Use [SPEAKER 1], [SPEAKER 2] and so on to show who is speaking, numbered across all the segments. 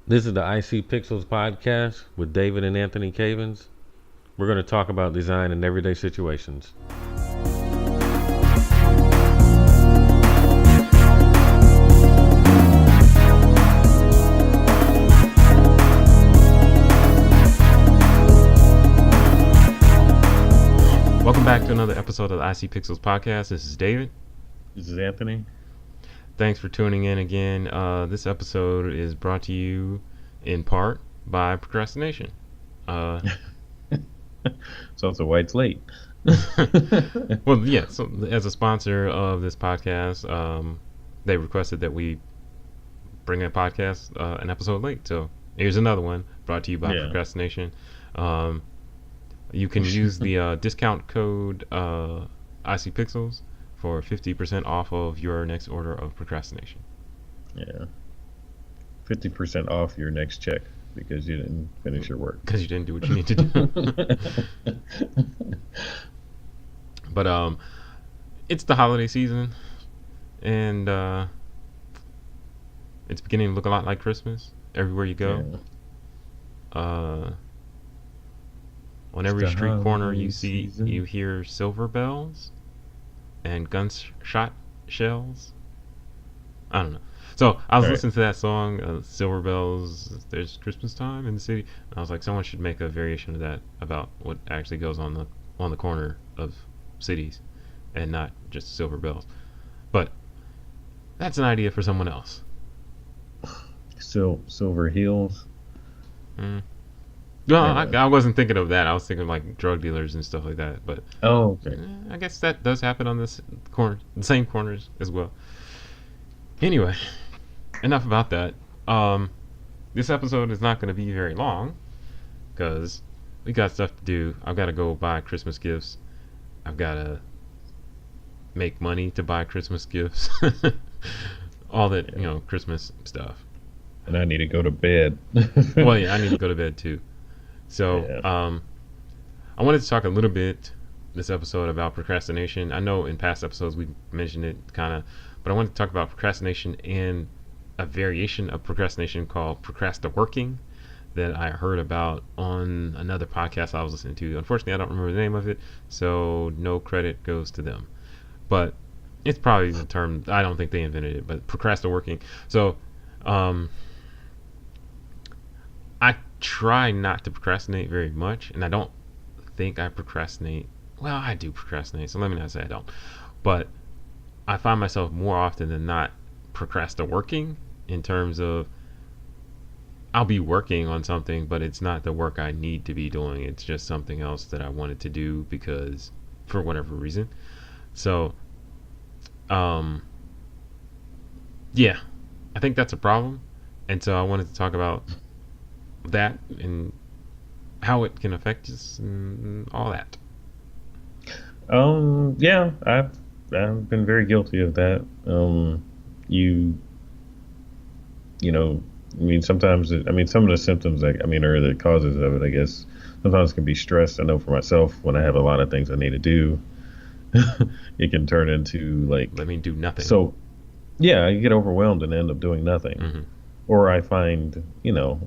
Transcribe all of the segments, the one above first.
[SPEAKER 1] This is the IC Pixels podcast with David and Anthony Cavens. We're going to talk about design in everyday situations.
[SPEAKER 2] Welcome back to another episode of the IC Pixels podcast. This is David.
[SPEAKER 3] This is Anthony.
[SPEAKER 2] Thanks for tuning in again. This episode is brought to you in part by Procrastination.
[SPEAKER 3] So it's a white slate.
[SPEAKER 2] Well, yeah. So as a sponsor of this podcast, they requested that we bring a podcast an episode late. So here's another one brought to you by Procrastination. You can use the discount code IC Pixels for 50% off of your next order of Procrastination.
[SPEAKER 3] Yeah. 50% off your next check because you didn't finish your work.
[SPEAKER 2] Because you didn't do what you need to do. But it's the holiday season, and it's beginning to look a lot like Christmas everywhere you go. Yeah. On every street corner you hear silver bells and gunshot shells. I don't know. So I was listening to that song, Silver Bells, There's Christmas Time in the City. And I was like, someone should make a variation of that about what actually goes on the corner of cities and not just silver bells. But that's an idea for someone else.
[SPEAKER 3] Silver heels.
[SPEAKER 2] No, I wasn't thinking of that. I was thinking of like drug dealers and stuff like that. But
[SPEAKER 3] okay.
[SPEAKER 2] I guess that does happen on this corner, the same corners as well. Anyway, enough about that. This episode is not going to be very long because we got stuff to do. I've got to go buy Christmas gifts. I've got to make money to buy Christmas gifts. All that, Christmas stuff.
[SPEAKER 3] And I need to go to bed.
[SPEAKER 2] Well, yeah, I need to go to bed too. So, I wanted to talk a little bit this episode about procrastination. I know in past episodes we mentioned it kind of, but I wanted to talk about procrastination and a variation of procrastination called Procrastiworking that I heard about on another podcast I was listening to. Unfortunately, I don't remember the name of it, so no credit goes to them. But it's probably the term. I don't think they invented it, but Procrastiworking. So, I try not to procrastinate very much, and I don't think I procrastinate. Well, I do procrastinate, so let me not say I don't. But I find myself more often than not procrastinating in terms of I'll be working on something, but it's not the work I need to be doing. It's just something else that I wanted to do because for whatever reason. So, yeah, I think that's a problem. And so I wanted to talk about that and how it can affect us and all that.
[SPEAKER 3] Yeah, I've been very guilty of that. Sometimes some of the symptoms or the causes of it, I guess, sometimes can be stress. I know for myself, when I have a lot of things I need to do, it can turn into
[SPEAKER 2] do nothing.
[SPEAKER 3] So, yeah, I get overwhelmed and end up doing nothing.
[SPEAKER 2] Mm-hmm.
[SPEAKER 3] Or I find,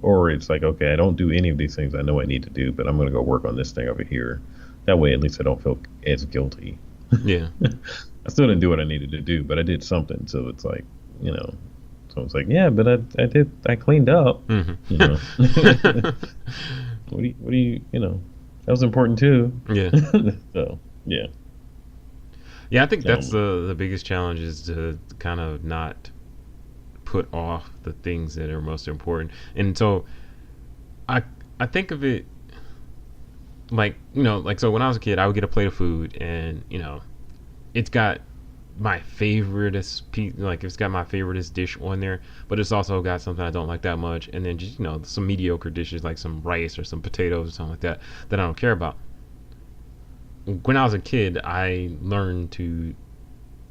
[SPEAKER 3] or it's like, okay, I don't do any of these things I know I need to do, but I'm going to go work on this thing over here. That way, at least I don't feel as guilty.
[SPEAKER 2] Yeah.
[SPEAKER 3] I still didn't do what I needed to do, but I did something. So it's like, so it's like, yeah, but I cleaned up.
[SPEAKER 2] Mm-hmm.
[SPEAKER 3] What do you, that was important too.
[SPEAKER 2] Yeah.
[SPEAKER 3] So, yeah.
[SPEAKER 2] Yeah, I think that's the biggest challenge is to kind of not put off the things that are most important. And so I think of it so when I was a kid I would get a plate of food and it's got my favoriteest it's got my favoriteest dish on there, but it's also got something I don't like that much, and then just some mediocre dishes like some rice or some potatoes or something like that I don't care about. When I was a kid I learned to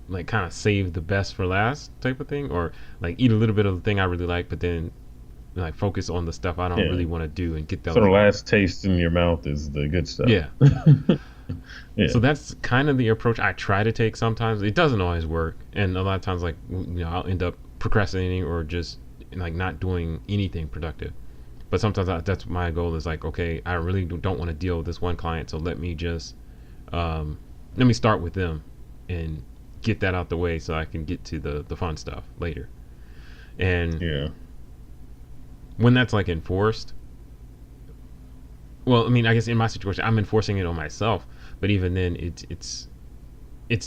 [SPEAKER 2] kind of save the best for last type of thing, or eat a little bit of the thing I really like, but then focus on the stuff I don't really want to do and get that.
[SPEAKER 3] So the last taste in your mouth is the good stuff.
[SPEAKER 2] Yeah.
[SPEAKER 3] Yeah.
[SPEAKER 2] So that's kind of the approach I try to take sometimes. It doesn't always work, and a lot of times I'll end up procrastinating or just like not doing anything productive. But sometimes that's my goal is like, okay, I really don't want to deal with this one client, so let me just let me start with them and get that out the way so I can get to the fun stuff later. And
[SPEAKER 3] Yeah.
[SPEAKER 2] when that's like enforced, well, I mean, I guess in my situation, I'm enforcing it on myself, but even then, it's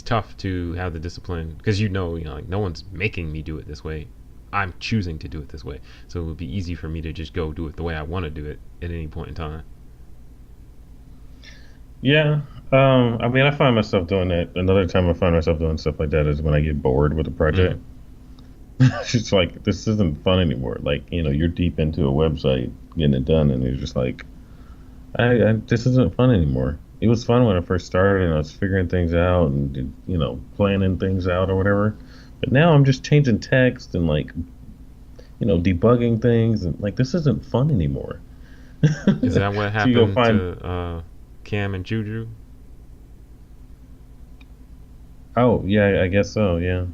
[SPEAKER 2] tough to have the discipline because like no one's making me do it this way. I'm choosing to do it this way, so it would be easy for me to just go do it the way I want to do it at any point in time.
[SPEAKER 3] Yeah. I mean, I find myself doing that. Another time I find myself doing stuff like that is when I get bored with a project.
[SPEAKER 2] Mm-hmm.
[SPEAKER 3] It's like, this isn't fun anymore. Like, you're deep into a website getting it done, and you're just like, this isn't fun anymore. It was fun when I first started and I was figuring things out and, planning things out or whatever. But now I'm just changing text and like, debugging things, and like, this isn't fun anymore.
[SPEAKER 2] Is that what
[SPEAKER 3] So you go
[SPEAKER 2] happened
[SPEAKER 3] find,
[SPEAKER 2] to Cam and Juju?
[SPEAKER 3] oh, yeah, I guess so, yeah.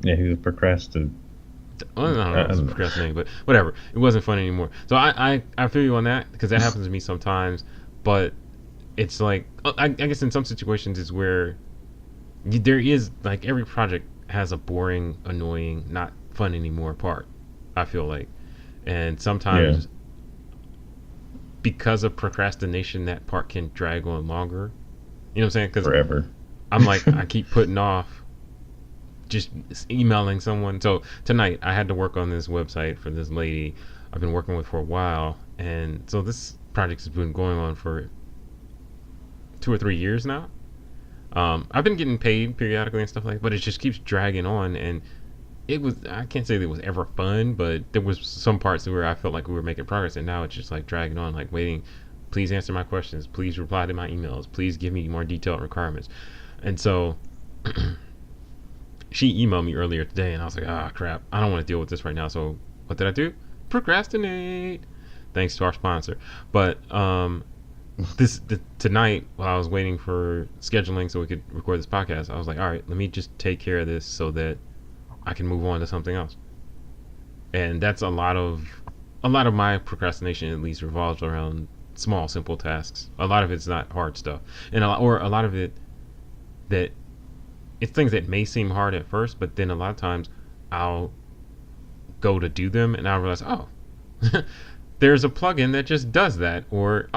[SPEAKER 3] Yeah, he was procrastinating.
[SPEAKER 2] Well, I don't know
[SPEAKER 3] I
[SPEAKER 2] if it's
[SPEAKER 3] don't know.
[SPEAKER 2] procrastinating, but whatever. It wasn't fun anymore. So I feel you on that because that happens to me sometimes. But it's like I guess in some situations it's where there is like every project has a boring, annoying, not fun anymore part. I feel like, and
[SPEAKER 3] Yeah,
[SPEAKER 2] sometimes because of procrastination, that part can drag on longer. You know what I'm saying? Because
[SPEAKER 3] forever.
[SPEAKER 2] I'm like I keep putting off just emailing someone. So tonight I had to work on this website for this lady I've been working with for a while, and so this project has been going on for 2 or 3 years now. I've been getting paid periodically and stuff like that, but it just keeps dragging on. And I can't say that it was ever fun, but there was some parts where I felt like we were making progress, and now it's just like dragging on, like waiting. Please answer my questions. Please reply to my emails. Please give me more detailed requirements. And so she emailed me earlier today, and I was like, ah, crap, I don't want to deal with this right now. So what did I do? Procrastinate. Thanks to our sponsor. But tonight, while I was waiting for scheduling so we could record this podcast, I was like, all right, let me just take care of this so that I can move on to something else. And that's a lot of my procrastination, at least, revolves around small, simple tasks. A lot of it's not hard stuff, and a lot of it that it's things that may seem hard at first, but then a lot of times I'll go to do them and I'll realize, oh, there's a plugin that just does that, or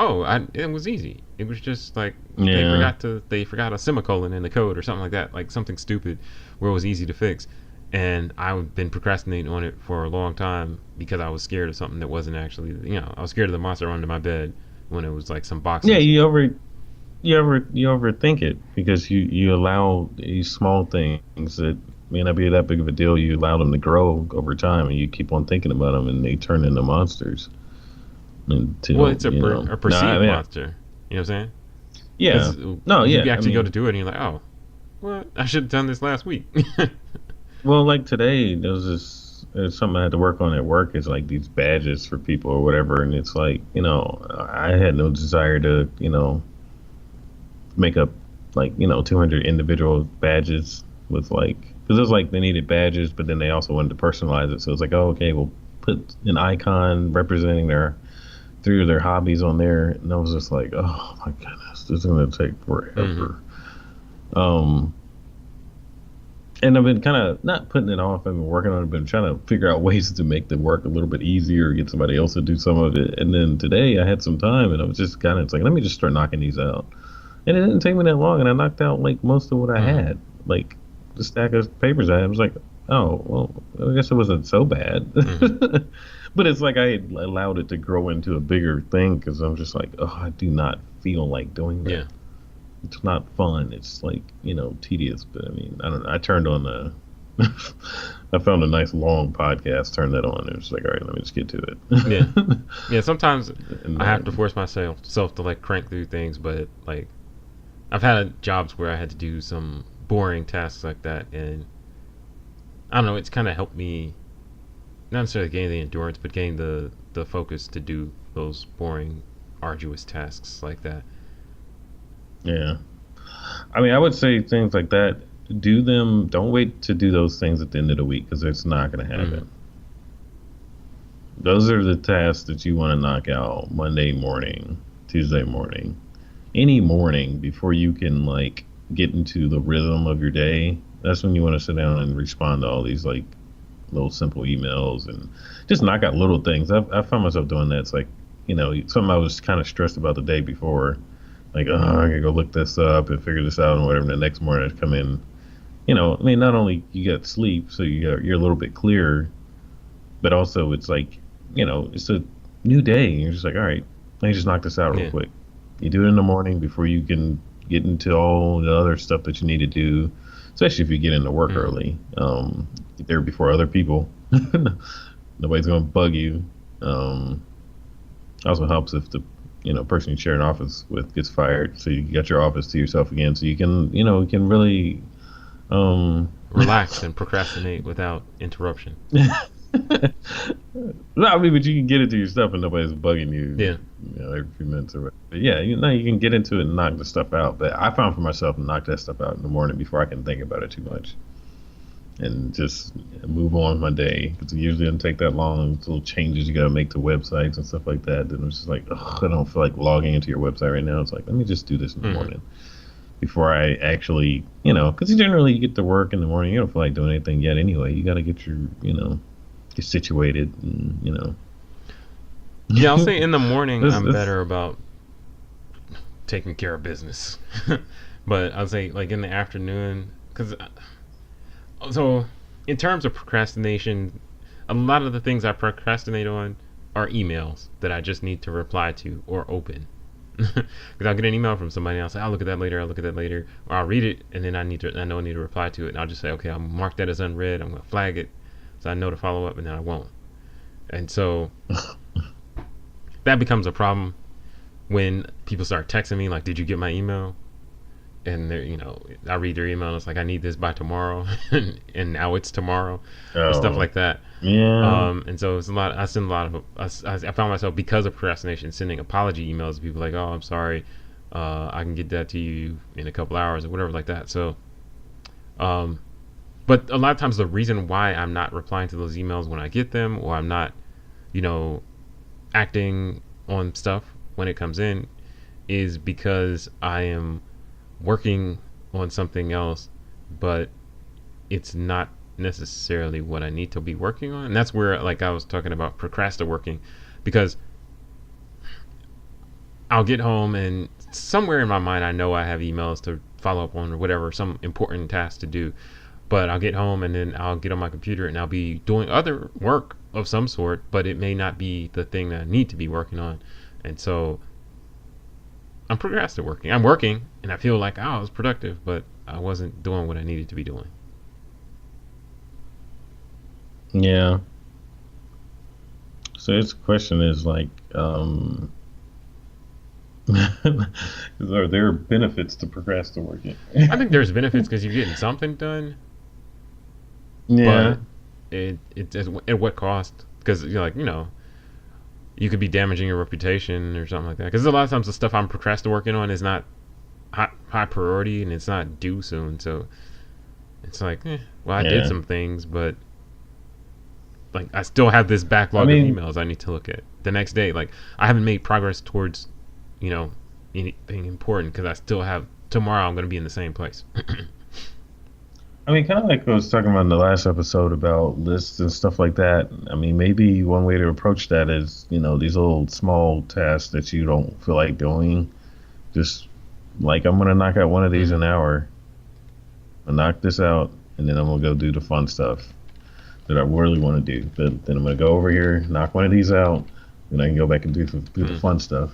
[SPEAKER 2] it was easy. It was just like
[SPEAKER 3] Yeah.
[SPEAKER 2] they forgot a semicolon in the code or something like that, like something stupid where it was easy to fix. And I've been procrastinating on it for a long time because I was scared of something that wasn't actually, I was scared of the monster under my bed when it was like some
[SPEAKER 3] Yeah,
[SPEAKER 2] boxes.
[SPEAKER 3] you overthink it because you allow these small things that may not be that big of a deal. You allow them to grow over time, and you keep on thinking about them, and they turn into monsters.
[SPEAKER 2] Well,
[SPEAKER 3] Until
[SPEAKER 2] it's a, a
[SPEAKER 3] no, I
[SPEAKER 2] perceived
[SPEAKER 3] mean,
[SPEAKER 2] monster. You know what I'm saying?
[SPEAKER 3] yeah,
[SPEAKER 2] Because
[SPEAKER 3] no,
[SPEAKER 2] you
[SPEAKER 3] yeah. I
[SPEAKER 2] actually go
[SPEAKER 3] mean,
[SPEAKER 2] to do it and you're like, oh, what? I should have done this last week.
[SPEAKER 3] well, like today, there was there's something I had to work on at work. Is like these badges for people or whatever, and it's like I had no desire to make up like 200 individual badges with like because it was like they needed badges, but then they also wanted to personalize it. So it's like, oh, okay, we'll put an icon representing their hobbies on there, and I was just like, oh my goodness, this is gonna take
[SPEAKER 2] Hmm.
[SPEAKER 3] forever. Um, and I've been kind of not putting it off. I've been working on it, been trying to figure out ways to make the work a little bit easier, get somebody else to do some of it. And then today I had some time, and I was just kind of it's like, let me just start knocking these out. And it didn't take me that long, and I knocked out like most of what I
[SPEAKER 2] Hmm.
[SPEAKER 3] had, like the stack of papers I had. I was like, oh well, I guess it wasn't so bad.
[SPEAKER 2] Hmm.
[SPEAKER 3] But it's like I allowed it to grow into a bigger thing because I'm just like, oh, I do not feel like doing that.
[SPEAKER 2] Yeah.
[SPEAKER 3] It's not fun. It's like tedious. But I mean, I don't know. I turned on the. I found a nice long podcast. Turned that on. It was like, all right, let me just get to
[SPEAKER 2] Yeah.
[SPEAKER 3] it.
[SPEAKER 2] Yeah. Sometimes
[SPEAKER 3] And
[SPEAKER 2] I have to force myself to like crank through things, but like I've had jobs where I had to do some boring tasks like that, and I don't know. It's kind of helped me not necessarily gain the endurance, but gain the focus to do those boring, arduous tasks like that.
[SPEAKER 3] yeah, I mean, I would say things like that. Do them. Don't wait to do those things at the end of the week because it's not going to
[SPEAKER 2] Hmm.
[SPEAKER 3] happen. Those are the tasks that you want to knock out Monday morning, Tuesday morning, any morning before you can like get into the rhythm of your day. That's when you want to sit down and respond to all these like little simple emails and just knock out little things. I found myself doing that. It's like, something I was kind of stressed about the day before. Like, oh, I gotta go look this up and figure this out and whatever. And the next morning I come in, I mean, not only you get sleep, so you're a little bit clearer, but also it's like, it's a new day. And you're just like, all right, let me just knock this out real
[SPEAKER 2] Yeah.
[SPEAKER 3] quick. You do it in the morning before you can get into all the other stuff that you need to do, especially if you get into work
[SPEAKER 2] Mm.
[SPEAKER 3] early. Get there before other people. Nobody's going to bug you. Also helps if the person you share an office with gets fired, so you got your office to yourself again, so you can can really
[SPEAKER 2] Relax and procrastinate without interruption.
[SPEAKER 3] no, I mean, but you can get into your stuff and nobody's bugging you,
[SPEAKER 2] Yeah.
[SPEAKER 3] every few minutes or whatever. But yeah, you can get into it and knock the stuff out. But I found for myself to knock that stuff out in the morning before I can think about it too much and just move on with my day. Because it usually doesn't take that long. It's little changes you got to make to websites and stuff like that. Then it's just like, ugh, I don't feel like logging into your website right now. It's like, let me just do this in the
[SPEAKER 2] Mm.
[SPEAKER 3] morning before I actually, because generally you get to work in the morning, you don't feel like doing anything yet anyway. You got to get your, get situated and.
[SPEAKER 2] Yeah, I'll say in the morning
[SPEAKER 3] This-
[SPEAKER 2] I'm
[SPEAKER 3] this-
[SPEAKER 2] better about taking care of business. But I'll say like in the afternoon, because so in terms of procrastination, a lot of the things I procrastinate on are emails that I just need to reply to or open. Because I'll get an email from somebody and I'll say, I'll look at that later, or I'll read it and then I know I need to reply to it, and I'll just say, okay, I'll mark that as unread, I'm gonna flag it so I know to follow up, and then I won't. And so that becomes a problem when people start texting me like, did you get my email? And they're, I read their email and it's like, I need this by tomorrow, and now it's tomorrow, or stuff like that.
[SPEAKER 3] Yeah.
[SPEAKER 2] And so it's a lot. I send a lot of. I found myself, because of procrastination, sending apology emails to people like, "Oh, I'm sorry. I can get that to you in a couple hours or whatever like that." So, but a lot of times the reason why I'm not replying to those emails when I get them, or I'm not, you know, acting on stuff when it comes in, is because I am working on something else, but it's not necessarily what I need to be working on. And that's where, like, I was talking about procrastinating, because I'll get home and somewhere in my mind I know I have emails to follow up on or whatever, some important task to do. But I'll get home and then I'll get on my computer and I'll be doing other work of some sort, but it may not be the thing that I need to be working on. And so I'm procrastinating. I'm working and I feel like, oh, I was productive, but I wasn't doing what I needed to be doing.
[SPEAKER 3] Yeah. So this question is like, are there benefits to procrastinating?
[SPEAKER 2] I think there's benefits because you're getting something done,
[SPEAKER 3] Yeah.
[SPEAKER 2] but it at what cost? Because you're like, you could be damaging your reputation or something like that. Because a lot of times the stuff I'm procrastinating on is not high priority and it's not due soon. So it's like, well, I did
[SPEAKER 3] Yeah.
[SPEAKER 2] some things, but like I still have this backlog
[SPEAKER 3] I mean-
[SPEAKER 2] of emails I need to look at the next day. Like I haven't made progress towards, anything important because I still have tomorrow. I'm going to be in the same place.
[SPEAKER 3] I mean, kind of like I was talking about in the last episode about lists and stuff like that. I mean, maybe one way to approach that is, these little small tasks that you don't feel like doing. Just like, I'm going to knock out one of these an hour. I'll knock this out, and then I'm going to go do the fun stuff that I really want to do. But then I'm going to go over here, knock one of these out, and I can go back and do the fun stuff,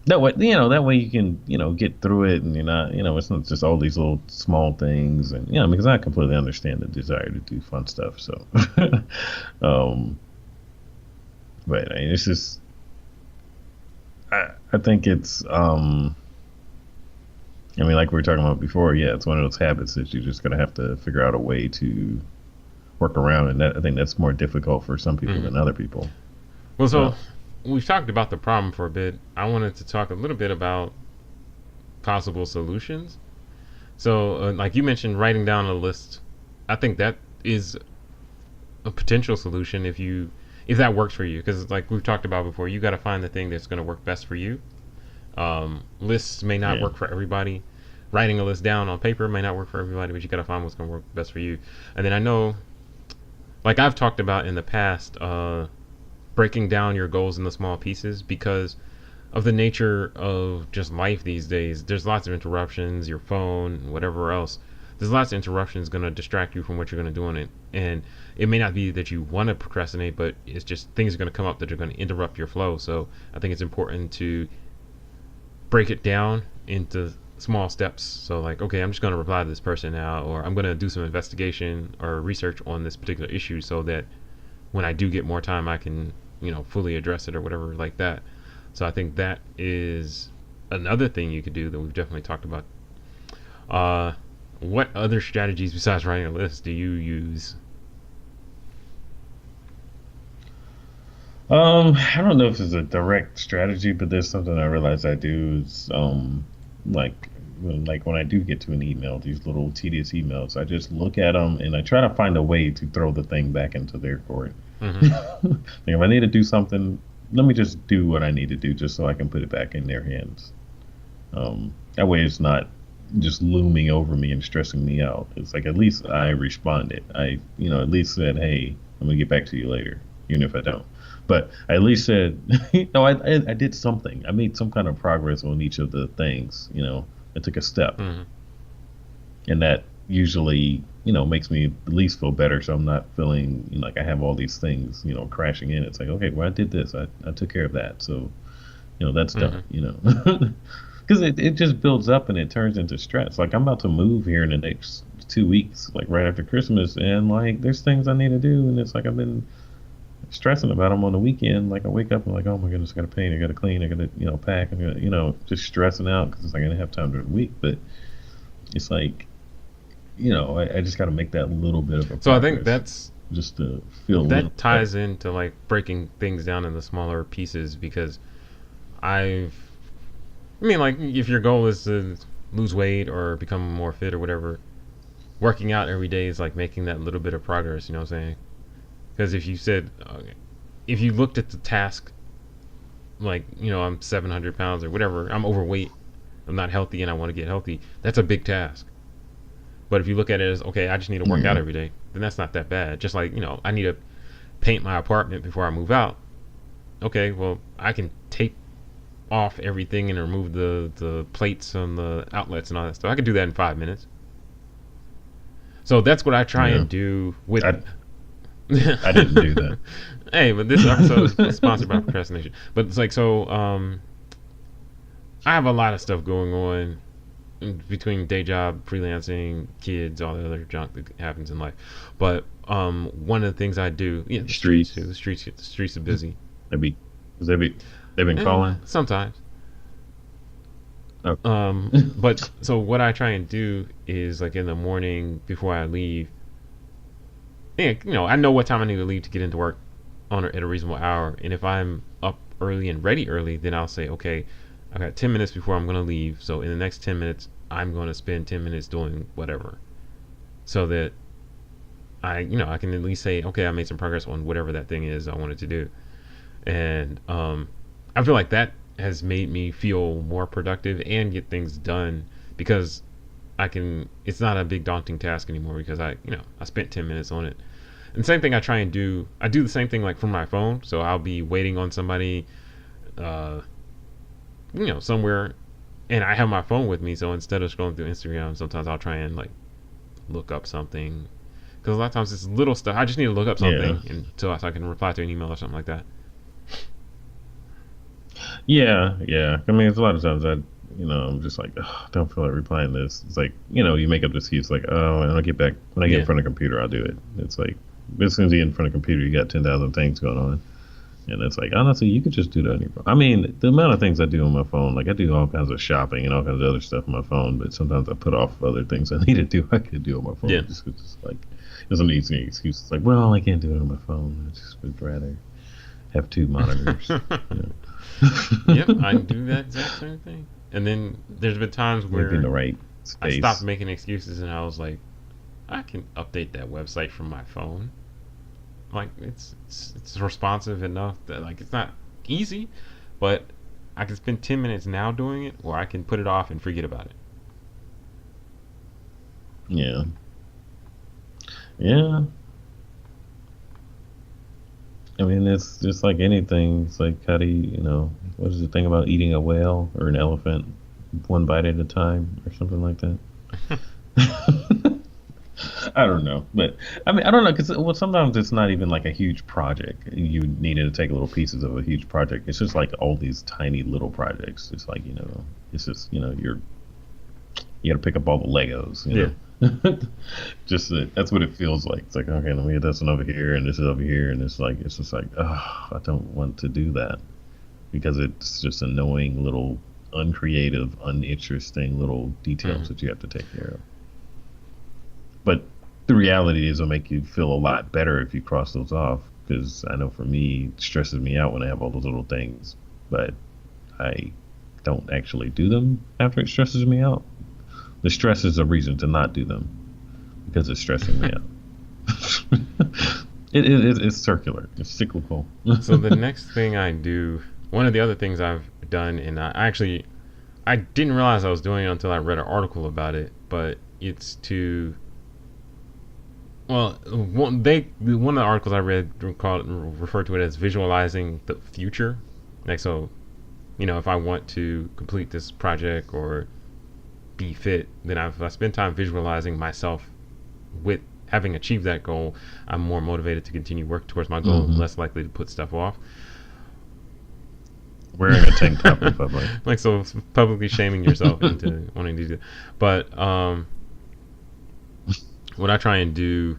[SPEAKER 3] That way, that way you can, get through it, and you're not, it's not just all these little small things, and because I completely understand the desire to do fun stuff. So, but I mean, it's just, I think it's, I mean, like we were talking about before, yeah, it's one of those habits that you're just gonna have to figure out a way to work around, and I think that's more difficult for some people than other people.
[SPEAKER 2] Well, so
[SPEAKER 3] Yeah.
[SPEAKER 2] we've talked about the problem for a bit. I wanted to talk a little bit about possible solutions. So, like you mentioned, writing down a list. I think that is a potential solution if that works for you, because like we've talked about before, you got to find the thing that's going to work best for you. Lists may not
[SPEAKER 3] Yeah.
[SPEAKER 2] work for everybody. Writing a list down on paper may not work for everybody, but you got to find what's going to work best for you. And then I know, like I've talked about in the past, breaking down your goals into small pieces, because of the nature of just life these days. There's lots of interruptions, your phone, whatever else. There's lots of interruptions going to distract you from what you're going to do on it. And it may not be that you want to procrastinate, but it's just things are going to come up that are going to interrupt your flow. So I think it's important to break it down into small steps. So like, okay, I'm just going to reply to this person now, or I'm going to do some investigation or research on this particular issue, so that when I do get more time, I can, fully address it or whatever like that. So I think that is another thing you could do that we've definitely talked about. What other strategies besides writing a list do you use?
[SPEAKER 3] I don't know if it's a direct strategy, but there's something I realize I do is like like when I do get to an email, these little tedious emails, I just look at them and I try to find a way to throw the thing back into their court.
[SPEAKER 2] Mm-hmm.
[SPEAKER 3] Like if I need to do something, let me just do what I need to do just so I can put it back in their hands. That way it's not just looming over me and stressing me out. It's like at least I responded. I, at least said, hey, I'm gonna get back to you later, even if I don't. But I at least said, I did something. I made some kind of progress on each of the things. I took a step,
[SPEAKER 2] Mm-hmm.
[SPEAKER 3] and that usually, makes me at least feel better. So I'm not feeling like I have all these things, crashing in. It's like, okay, well, I did this. I took care of that. So, that's done. Because it just builds up and it turns into stress. Like I'm about to move here in the next 2 weeks, like right after Christmas, and like there's things I need to do, and it's like I've been stressing about them on the weekend. Like I wake up and like, oh my goodness, I gotta paint, I gotta clean, I gotta pack, I gotta just stressing out because it's like I didn't have time during the week. But it's like I just gotta make that little bit of a
[SPEAKER 2] So I think
[SPEAKER 3] progress just to feel a little
[SPEAKER 2] that ties
[SPEAKER 3] better.
[SPEAKER 2] into like breaking things down into smaller pieces, because I mean, like, if your goal is to lose weight or become more fit or whatever, working out every day is like making that little bit of progress. You know what I'm saying? Because if you said, if you looked at the task, like, I'm 700 pounds or whatever, I'm overweight, I'm not healthy, and I want to get healthy, that's a big task. But if you look at it as, okay, I just need to work out
[SPEAKER 3] Mm.
[SPEAKER 2] every day, then that's not that bad. Just like, I need to paint my apartment before I move out. Okay, well, I can tape off everything and remove the plates on the outlets and all that stuff. I could do that in 5 minutes. So that's what I try
[SPEAKER 3] Yeah,
[SPEAKER 2] and do with.
[SPEAKER 3] I I didn't do that.
[SPEAKER 2] Hey, but this episode is sponsored by Procrastination. But it's like, so I have a lot of stuff going on between day job, freelancing, kids, all the other junk that happens in life. But one of the things I do, yeah, the streets too.
[SPEAKER 3] Streets.
[SPEAKER 2] The streets are busy.
[SPEAKER 3] They be, they be, they've been calling.
[SPEAKER 2] Sometimes.
[SPEAKER 3] Oh.
[SPEAKER 2] But so what I try and do is like in the morning before I leave. Yeah, I know what time I need to leave to get into work at a reasonable hour. And if I'm up early and ready early, then I'll say, okay, I've got 10 minutes before I'm going to leave. So in the next 10 minutes, I'm going to spend 10 minutes doing whatever, so that I can at least say, okay, I made some progress on whatever that thing is I wanted to do. And I feel like that has made me feel more productive and get things done, because it's not a big daunting task anymore, because I spent 10 minutes on it. And same thing I do the same thing like from my phone. So I'll be waiting on somebody, uh, somewhere, and I have my phone with me. So instead of scrolling through Instagram, sometimes I'll try and like look up something, because a lot of times it's little stuff. I just need to look up
[SPEAKER 3] Yeah.
[SPEAKER 2] something so I can reply to an email or something like that.
[SPEAKER 3] Yeah, yeah. I mean, it's a lot of times I'm just like, "Ugh, I don't feel like replying this. It's like, you make up this excuse like, oh, when I get back, when I get in
[SPEAKER 2] Yeah.
[SPEAKER 3] front of the computer, I'll do it. It's like, as soon as you get in front of the computer, you got 10,000 things going on. And it's like, honestly, you could just do that on your phone. I mean, the amount of things I do on my phone, like I do all kinds of shopping and all kinds of other stuff on my phone, but sometimes I put off other things I need to do. I could do on my phone.
[SPEAKER 2] Yeah.
[SPEAKER 3] Just 'cause it's like, there's an easy excuse. It's like, well, I can't do it on my phone. I just would rather have two monitors.
[SPEAKER 2] Yep, I do that exact same thing. And then there's been times
[SPEAKER 3] Maybe in the
[SPEAKER 2] where
[SPEAKER 3] right
[SPEAKER 2] I
[SPEAKER 3] space.
[SPEAKER 2] stopped making excuses, and I was like, I can update that website from my phone. Like it's responsive enough that like it's not easy, but I can spend 10 minutes now doing it, or I can put it off and forget about it.
[SPEAKER 3] Yeah. Yeah. I mean, it's just like anything. It's like, how do what is the thing about eating a whale or an elephant one bite at a time or something like that? I don't know, but I mean, I don't know because sometimes it's not even like a huge project. You needed to take little pieces of a huge project. It's just like all these tiny little projects. It's like it's just you got to pick up all the Legos.
[SPEAKER 2] Yeah.
[SPEAKER 3] Just that's what it feels like. It's like, okay, let me get this one over here, and this is over here, and it's just like, oh, I don't want to do that because it's just annoying little uncreative, uninteresting little details that you have to take care of. But the reality is, it'll make you feel a lot better if you cross those off. Because I know for me, it stresses me out when I have all those little things, but I don't actually do them after it stresses me out. The stress is a reason to not do them because it's stressing me out. It's circular. It's cyclical.
[SPEAKER 2] So the next thing I do, one of the other things I've done, and I didn't realize I was doing it until I read an article about it, but it's to one of the articles I read referred to it as visualizing the future. Like, so, if I want to complete this project or be fit, then if I spend time visualizing myself with having achieved that goal, I'm more motivated to continue working towards my goal, less likely to put stuff off.
[SPEAKER 3] Wearing a tank top in public.
[SPEAKER 2] Like, so publicly shaming yourself into wanting to do that. But what I try and do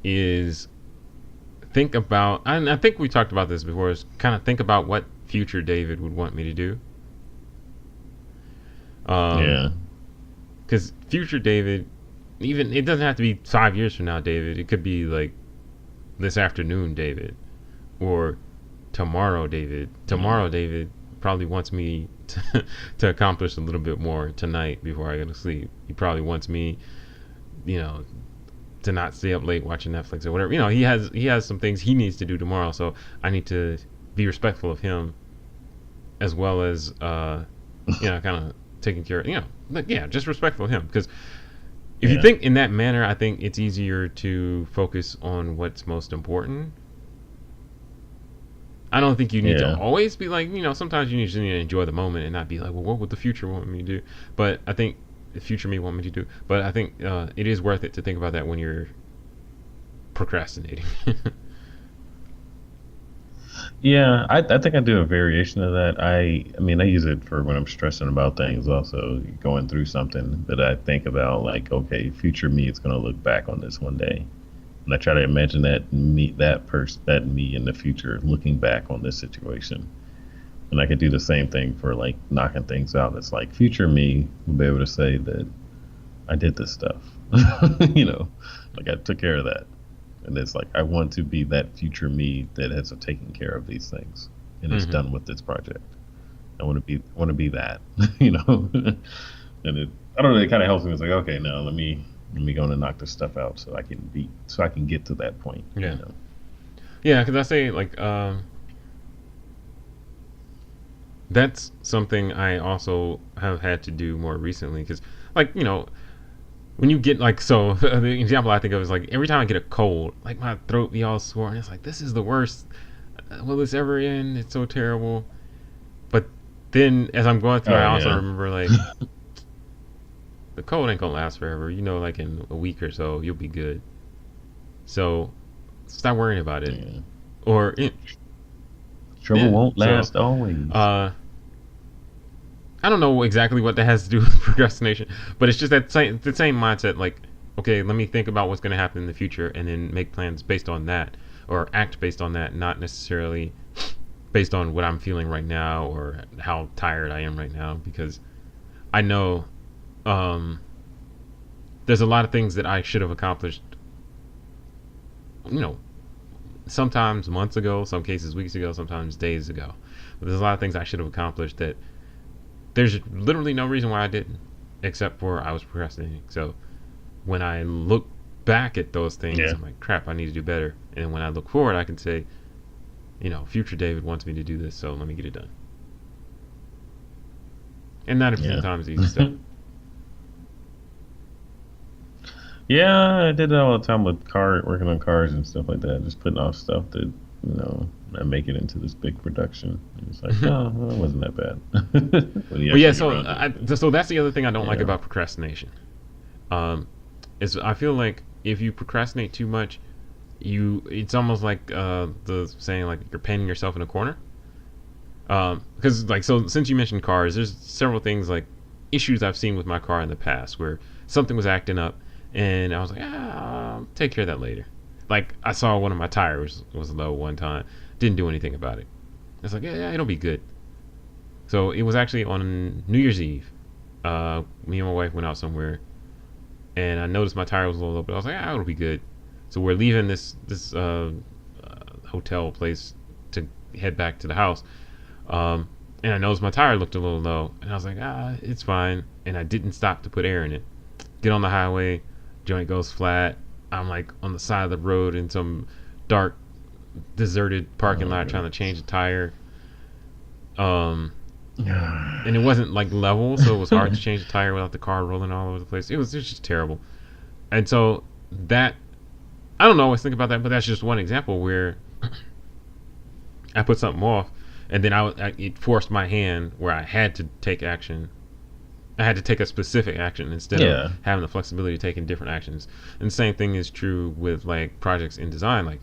[SPEAKER 2] is think about, and I think we talked about this before, is kind of think about what future David would want me to do.
[SPEAKER 3] Yeah.
[SPEAKER 2] Because future David, even it doesn't have to be 5 years from now, David. It could be like this afternoon, David, or tomorrow, David. Tomorrow, David probably wants me to accomplish a little bit more tonight before I go to sleep. He probably wants me, to not stay up late watching Netflix or whatever. He has some things he needs to do tomorrow, so I need to be respectful of him, as well as kind of taking care of, just respectful of him. Because if you think in that manner, I think it's easier to focus on what's most important. I don't think you need to always be like, sometimes you need to enjoy the moment and not be like, well, what would the future want me to do? But I think the future me want me to do. But I think it is worth it to think about that when you're procrastinating.
[SPEAKER 3] Yeah, I think I do a variation of that. I mean, I use it for when I'm stressing about things, also going through something. But I think about like, okay, future me is going to look back on this one day, and I try to imagine that me in the future looking back on this situation. And I could do the same thing for like knocking things out. It's like future me will be able to say that I did this stuff, like I took care of that. And it's like I want to be that future me that has taken care of these things and is done with this project. I want to be that, And I don't know. It kind of helps me. It's like, okay, now let me go and knock this stuff out so I can get to that point.
[SPEAKER 2] Yeah. Yeah, because I say like that's something I also have had to do more recently. Because like when you get like, so the example I think of is like every time I get a cold, like my throat be all sore, and it's like, this is the worst. Will this ever end? It's so terrible. But then as I'm going through, I also remember like the cold ain't gonna last forever. Like in a week or so, you'll be good. So stop worrying about it.
[SPEAKER 3] Yeah.
[SPEAKER 2] Or
[SPEAKER 3] trouble won't last always.
[SPEAKER 2] I don't know exactly what that has to do with procrastination, but it's just the same mindset. Like, okay, let me think about what's going to happen in the future, and then make plans based on that, or act based on that, not necessarily based on what I'm feeling right now or how tired I am right now. Because I know there's a lot of things that I should have accomplished. Sometimes months ago, some cases weeks ago, sometimes days ago. But there's a lot of things I should have accomplished that there's literally no reason why I didn't, except for I was procrastinating. So when I look back at those things,
[SPEAKER 3] Yeah.
[SPEAKER 2] I'm like, crap, I need to do better. And when I look forward, I can say, future David wants me to do this, so let me get it done. And 90% of the time is easy stuff.
[SPEAKER 3] Yeah, I did that all the time with working on cars and stuff like that. Just putting off stuff that, not make it into this big production. And it's like, no, it wasn't that bad.
[SPEAKER 2] Well, yeah, so that's the other thing I don't like about procrastination. Is I feel like if you procrastinate too much, it's almost like the saying, like, you're painting yourself in a corner. Because since you mentioned cars, there's several things, like issues I've seen with my car in the past where something was acting up, and I was like, I'll take care of that later. Like, I saw one of my tires was low one time, didn't do anything about it. It's like, yeah, it'll be good. So it was actually on New Year's Eve. Me and my wife went out somewhere, and I noticed my tire was a little low, but I was like, it'll be good. So we're leaving this hotel place to head back to the house. And I noticed my tire looked a little low, and I was like, it's fine. And I didn't stop to put air in it. Get on the highway, joint goes flat. I'm like on the side of the road in some dark, deserted parking lot trying to change the tire. And it wasn't like level, so it was hard to change the tire without the car rolling all over the place. It was just terrible. And so that, I don't always think about that, but that's just one example where I put something off, and then it forced my hand where I had to take action. I had to take a specific action instead of having the flexibility of taking different actions. And the same thing is true with like projects in design. Like,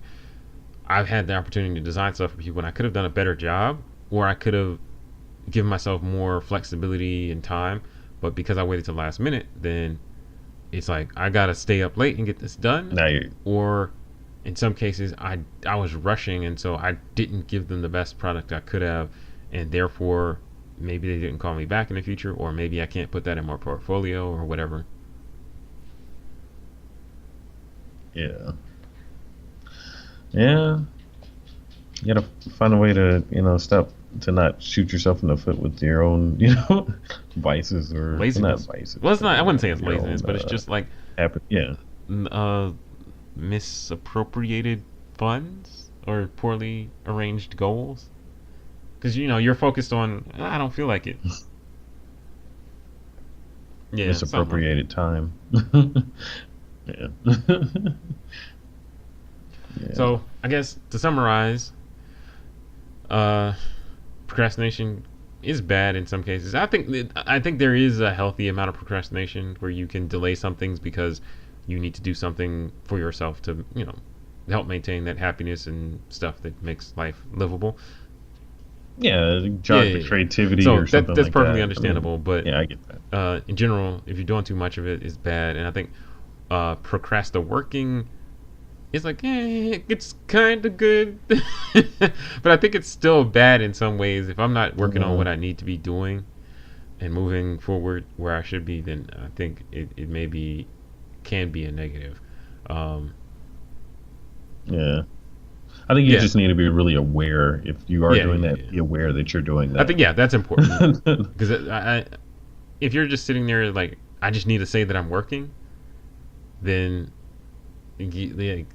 [SPEAKER 2] I've had the opportunity to design stuff for people, and I could have done a better job, or I could have given myself more flexibility and time. But because I waited till the last minute, then it's like I gotta stay up late and get this done. Or in some cases, I was rushing, and so I didn't give them the best product I could have, and therefore maybe they didn't call me back in the future, or maybe I can't put that in my portfolio or whatever.
[SPEAKER 3] Yeah. You gotta find a way to, stop, to not shoot yourself in the foot with your own, vices or
[SPEAKER 2] laziness.
[SPEAKER 3] Not vices.
[SPEAKER 2] Well, it's not. I wouldn't say it's laziness, but it's just like misappropriated funds or poorly arranged goals. Because you're focused on, I don't feel like it. Yeah,
[SPEAKER 3] misappropriated time. Yeah.
[SPEAKER 2] So I guess to summarize, procrastination is bad in some cases. I think there is a healthy amount of procrastination where you can delay some things because you need to do something for yourself to help maintain that happiness and stuff that makes life livable.
[SPEAKER 3] Yeah, jog the creativity or something
[SPEAKER 2] that's
[SPEAKER 3] like
[SPEAKER 2] perfectly
[SPEAKER 3] that.
[SPEAKER 2] understandable. But
[SPEAKER 3] I get that.
[SPEAKER 2] In general, if you're doing too much of it, it's bad. And I think procrastinating is like, it's kind of good, but I think it's still bad in some ways. If I'm not working on what I need to be doing and moving forward where I should be, then I think it maybe can be a negative.
[SPEAKER 3] I think you just need to be really aware if you are doing that. Be aware that you're doing that.
[SPEAKER 2] I think that's important because if you're just sitting there like, I just need to say that I'm working, then you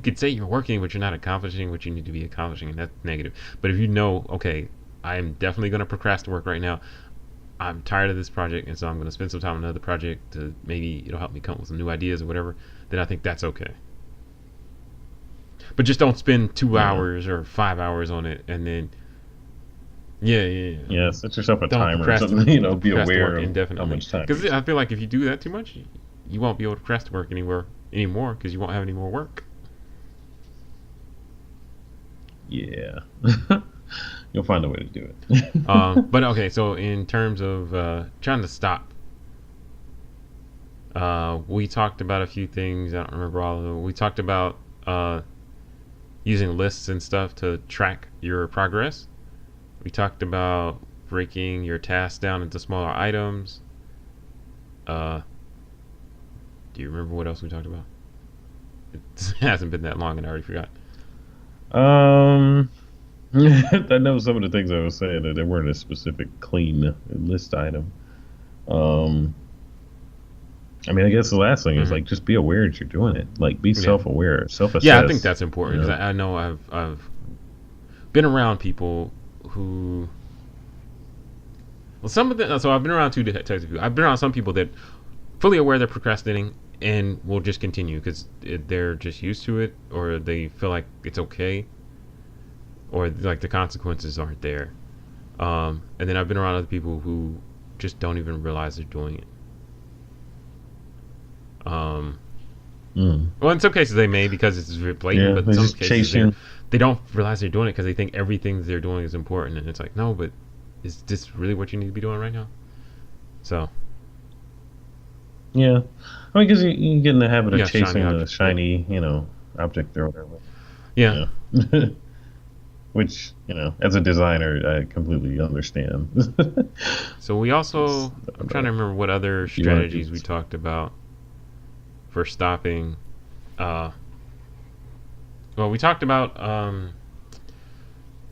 [SPEAKER 2] could say you're working, but you're not accomplishing what you need to be accomplishing, and that's negative. But if okay, I'm definitely going to procrastinate work right now. I'm tired of this project, and so I'm going to spend some time on another project to maybe it'll help me come up with some new ideas or whatever. Then I think that's okay. But just don't spend 2 hours or 5 hours on it, and then
[SPEAKER 3] set yourself a timer or something. Be aware of how much time.
[SPEAKER 2] Because I feel like if you do that too much, you won't be able to procrastinate work anymore because you won't have any more work.
[SPEAKER 3] Yeah. You'll find a way to do it.
[SPEAKER 2] But okay, so in terms of trying to stop, we talked about a few things. I don't remember all of them. We talked about using lists and stuff to track your progress. We talked about breaking your tasks down into smaller items. Do you remember what else we talked about? It hasn't been that long and I already forgot.
[SPEAKER 3] I know some of the things I was saying that they weren't a specific clean list item. I mean, I guess the last thing is
[SPEAKER 2] Hmm.
[SPEAKER 3] like just be aware that you're doing it. Like be
[SPEAKER 2] Yeah,
[SPEAKER 3] self-aware,
[SPEAKER 2] yeah, I think
[SPEAKER 3] self-assess.
[SPEAKER 2] that's important
[SPEAKER 3] You
[SPEAKER 2] because
[SPEAKER 3] know.
[SPEAKER 2] I know I've been around people who, well, some of them. So I've been around two types of people. I've been around some people that fully aware they're procrastinating and will just continue because they're just used to it, or they feel like it's okay, or like the consequences aren't there. And then I've been around other people who just don't even realize they're doing it.
[SPEAKER 3] Mm.
[SPEAKER 2] Well, in some cases they may because it's very blatant,
[SPEAKER 3] Yeah,
[SPEAKER 2] but in
[SPEAKER 3] they're
[SPEAKER 2] some
[SPEAKER 3] just
[SPEAKER 2] cases
[SPEAKER 3] chasing.
[SPEAKER 2] they don't realize they're doing it because they think everything they're doing is important, and it's like, no, but is this really what you need to be doing right now? So
[SPEAKER 3] Yeah, I mean, because you get in the habit of
[SPEAKER 2] yeah, shiny
[SPEAKER 3] chasing the
[SPEAKER 2] object. Yep.
[SPEAKER 3] shiny, object or whatever.
[SPEAKER 2] Yeah.
[SPEAKER 3] Yeah. Which, as a designer, I completely understand.
[SPEAKER 2] So we also, I'm trying to
[SPEAKER 3] Uh,
[SPEAKER 2] remember what other
[SPEAKER 3] you want to
[SPEAKER 2] strategies we talked about for stopping. Uh, well, we talked about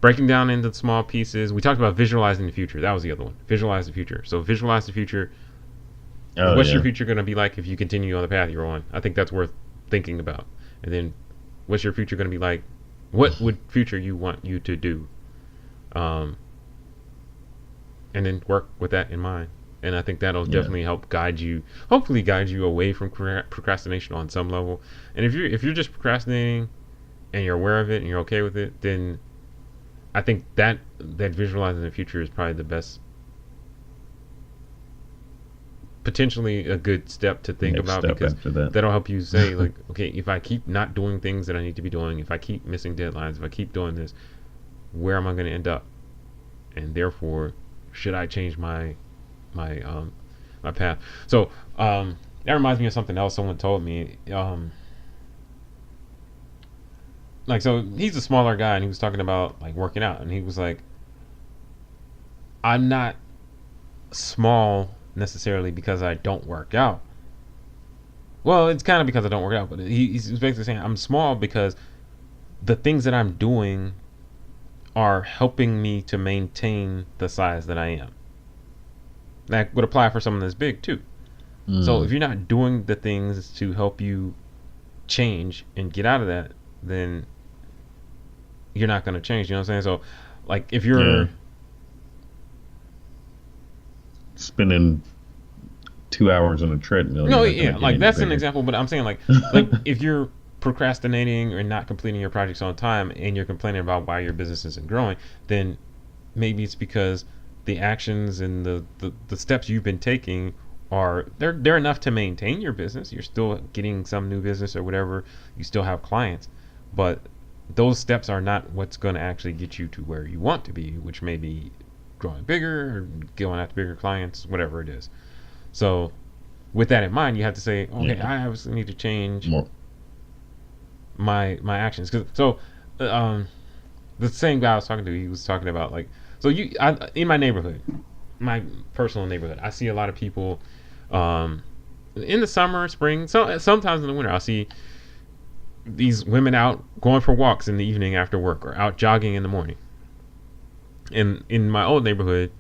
[SPEAKER 2] breaking down into small pieces. We talked about visualizing the future. That was the other one. Visualize the future. So visualize the future.
[SPEAKER 3] Oh,
[SPEAKER 2] What's your
[SPEAKER 3] yeah.
[SPEAKER 2] future going to be like if you continue on the path you're on? I think that's worth thinking about. And then, what's your future going to be like? What would future you want you to do? Um, and then work with that in mind. And I think that'll
[SPEAKER 3] Yeah.
[SPEAKER 2] definitely help guide you, hopefully guide you away from procrastination on some level. And if you're just procrastinating and you're aware of it and you're okay with it, then I think that visualizing the future is probably the best, potentially a good step to think
[SPEAKER 3] Next
[SPEAKER 2] about
[SPEAKER 3] step
[SPEAKER 2] because
[SPEAKER 3] after that.
[SPEAKER 2] that'll help you say like, okay, if I keep not doing things that I need to be doing, if I keep missing deadlines, if I keep doing this, where am I going to end up? And therefore, should I change my my path? So that reminds me of something else someone told me. Like, so he's a smaller guy and he was talking about like working out, and he was like, I'm not small necessarily because I don't work out. Well, it's kind of because I don't work out, but he's basically saying I'm small because the things that I'm doing are helping me to maintain the size that I am. That would apply for someone that's big too. So if
[SPEAKER 3] Mm.
[SPEAKER 2] you're not doing the things to help you change and get out of that, then you're not going to change. You know what I'm saying? So, like, if
[SPEAKER 3] Yeah.
[SPEAKER 2] you're,
[SPEAKER 3] Spending 2 hours on a treadmill, you're
[SPEAKER 2] no,
[SPEAKER 3] not going to
[SPEAKER 2] yeah,
[SPEAKER 3] get
[SPEAKER 2] like
[SPEAKER 3] any
[SPEAKER 2] that's an
[SPEAKER 3] bigger.
[SPEAKER 2] example, but I'm saying like if you're procrastinating or not completing your projects on time and you're complaining about why your business isn't growing, then maybe it's because the actions and the steps you've been taking are they're enough to maintain your business. You're still getting some new business or whatever. You still have clients, but those steps are not what's going to actually get you to where you want to be, which may be growing bigger or going after bigger clients, whatever it is. So with that in mind, you have to say, okay,
[SPEAKER 3] Yeah.
[SPEAKER 2] I obviously need to change
[SPEAKER 3] More.
[SPEAKER 2] my actions. Cause so um, the same guy I was talking to, he was talking about like, so in my neighborhood, my personal neighborhood, I see a lot of people um, in the summer, spring, so sometimes in the winter. I'll see these women out going for walks in the evening after work or out jogging in the morning. And in my old neighborhood,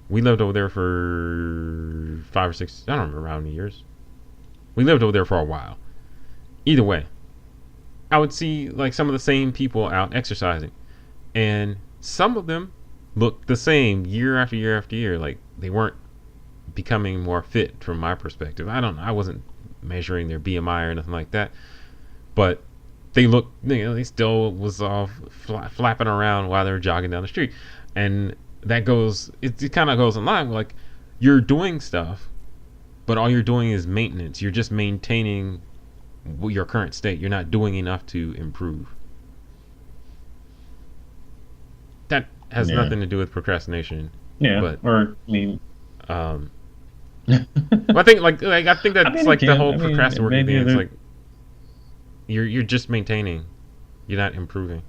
[SPEAKER 2] we lived over there for 5 or 6, I don't remember how many years. We lived over there for a while. Either way, I would see like some of the same people out exercising, and some of them looked the same year after year after year. Like they weren't becoming more fit from my perspective. I don't know. I wasn't measuring their BMI or nothing like that, but they looked. They still was all flapping around while they were jogging down the street, and that goes. It kind of goes in line with like you're doing stuff, but all you're doing is maintenance. You're just maintaining your current state. You're not doing enough to improve. That has
[SPEAKER 3] Yeah.
[SPEAKER 2] nothing to do with procrastination,
[SPEAKER 3] Yeah.
[SPEAKER 2] but
[SPEAKER 3] Or, I mean,
[SPEAKER 2] um,
[SPEAKER 3] I
[SPEAKER 2] I think like I think that's
[SPEAKER 3] mean,
[SPEAKER 2] like the
[SPEAKER 3] again,
[SPEAKER 2] whole
[SPEAKER 3] I mean,
[SPEAKER 2] procrastinating thing.
[SPEAKER 3] maybe
[SPEAKER 2] It's
[SPEAKER 3] there.
[SPEAKER 2] like you're just maintaining. You're not improving.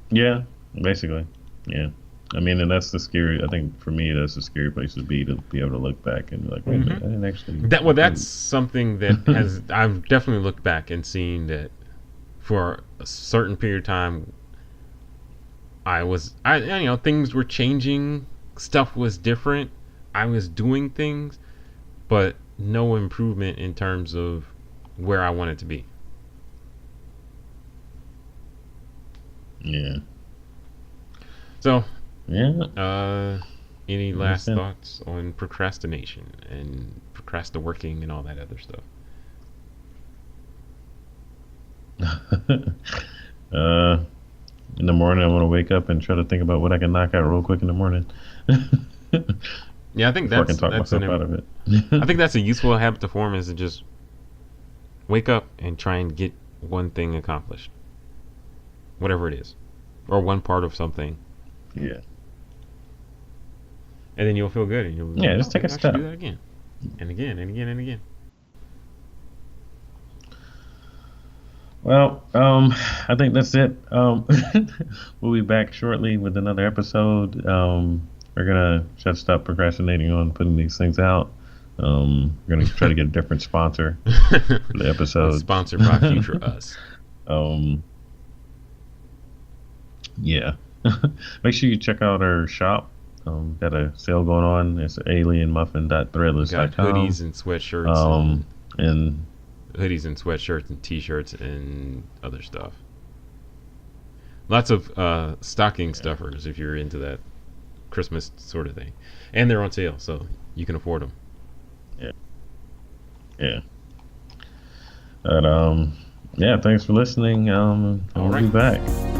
[SPEAKER 3] Yeah. Basically. Yeah. I mean, and that's the scary. I think for me, that's the scary place to be able to look back and be like, wait a
[SPEAKER 2] Hmm.
[SPEAKER 3] minute, I didn't actually
[SPEAKER 2] That's
[SPEAKER 3] improve.
[SPEAKER 2] something that has I've definitely looked back and seen that for a certain period of time I things were changing, stuff was different, I was doing things, but no improvement in terms of where I want it to be.
[SPEAKER 3] Yeah.
[SPEAKER 2] So,
[SPEAKER 3] yeah.
[SPEAKER 2] Any last thoughts on procrastination and procrastworking and all that other stuff?
[SPEAKER 3] In the morning, I want to wake up and try to think about what I can knock out real quick in the morning.
[SPEAKER 2] Yeah, I think
[SPEAKER 3] Before I can talk
[SPEAKER 2] that's
[SPEAKER 3] myself out of it.
[SPEAKER 2] I think that's a useful habit to form, is to just wake up and try and get one thing accomplished, whatever it is, or one part of something.
[SPEAKER 3] Yeah.
[SPEAKER 2] And then you'll feel good, and you'll be
[SPEAKER 3] just take a step.
[SPEAKER 2] do that again, and again, and again, and again.
[SPEAKER 3] Well, I think that's it. We'll be back shortly with another episode. We're gonna try to stop procrastinating on putting these things out. We're gonna try to get a different sponsor for the episode.
[SPEAKER 2] Sponsored by future us.
[SPEAKER 3] Yeah. Make sure you check out our shop. Got a sale going on. It's alienmuffin.threadless.com.
[SPEAKER 2] Got hoodies and sweatshirts.
[SPEAKER 3] And
[SPEAKER 2] hoodies and sweatshirts and t-shirts and other stuff. Lots of stocking stuffers if you're into that Christmas sort of thing. And they're on sale, so you can afford them.
[SPEAKER 3] Yeah. But thanks for listening. We'll be back.